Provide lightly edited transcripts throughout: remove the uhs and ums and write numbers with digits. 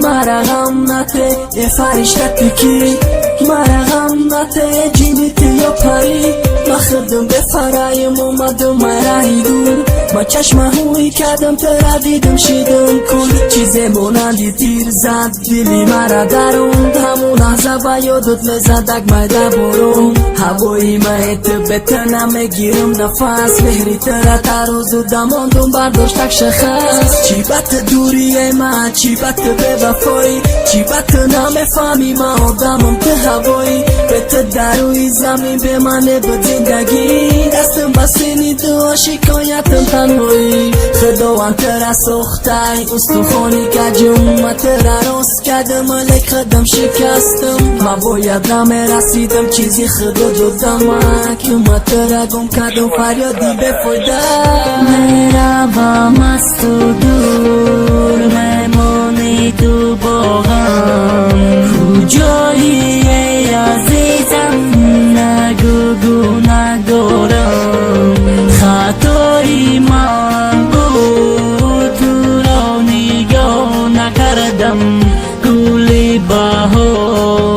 مرا غم نده یه فرشته بگی، مرا غم نده جینیت یا پری. ما خدم به فرایم اومدم مرایی دور، ما چشمه هوی کردم ترا دیدم شیدم کل چیزه مونندی تیر زد دلی مرا درون. همون لحظه با یادت لزدک مایده برون، هوایی مایت بتنم گیرم نفس مهری ترا تروزو دماندم برداشتک شخص. چی بات دوریه ما چی بات به وفایی، چی بات نمیفهمی ما آدمم ته هوایی. بت دروی زمین به منه به زندگی، دستم بسینی تو شکایتم تنهایی. خداوند ترا سختای استخوانی کجم، ما ترا راست کردم ملک خدم شکستم. ما باید نمیرسیدم چیزی خدا دادم که ما ترا گم کردم فریادی به فایده. میرا با مست و دور میمونی تو با غم، کجایی ای عزیزم نگو ندارم. خطای من بود تو را نگاه نکردم گل بهارم.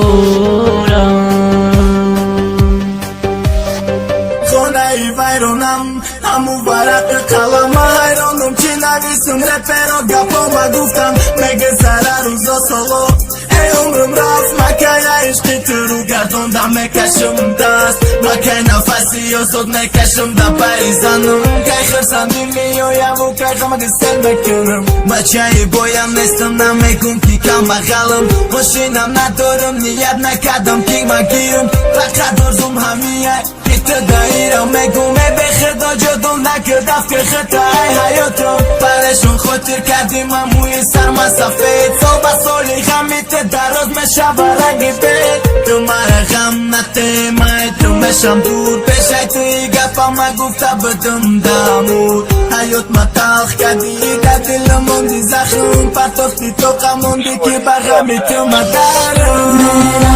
خونه ای ویرانم همون ورق قلم حیرانم چی نویسم رپر و گپا ما گفتم مگه سر روزا سالو. ای عمرم رفت مکه عشقی تو رو گردوندم مکشم دست، مکه نفسی و صد مکشم دا پریزانم. که خرسم میویم و که غم گستر بکنم، بچه بایم نیستم نمیگم که کم بغلم. ماشینم ندارم نیت نکردم که مگیرم، فقط ارزم همیه که دایرم میگم به خدا جدم نکردم که خطای حیاتم. برشون خاطر کردیم من موی سرم سفید، صبح سالی غمیت دراز میشه برنگی بید. تو مرا غم نده من تو میشم دور، پیشه توی گفت ما گفته بدم دمور. حیات ما تلخ کردی در دل موندی زخم، پرتافتی تو قموندی که برغمی تو ما درم.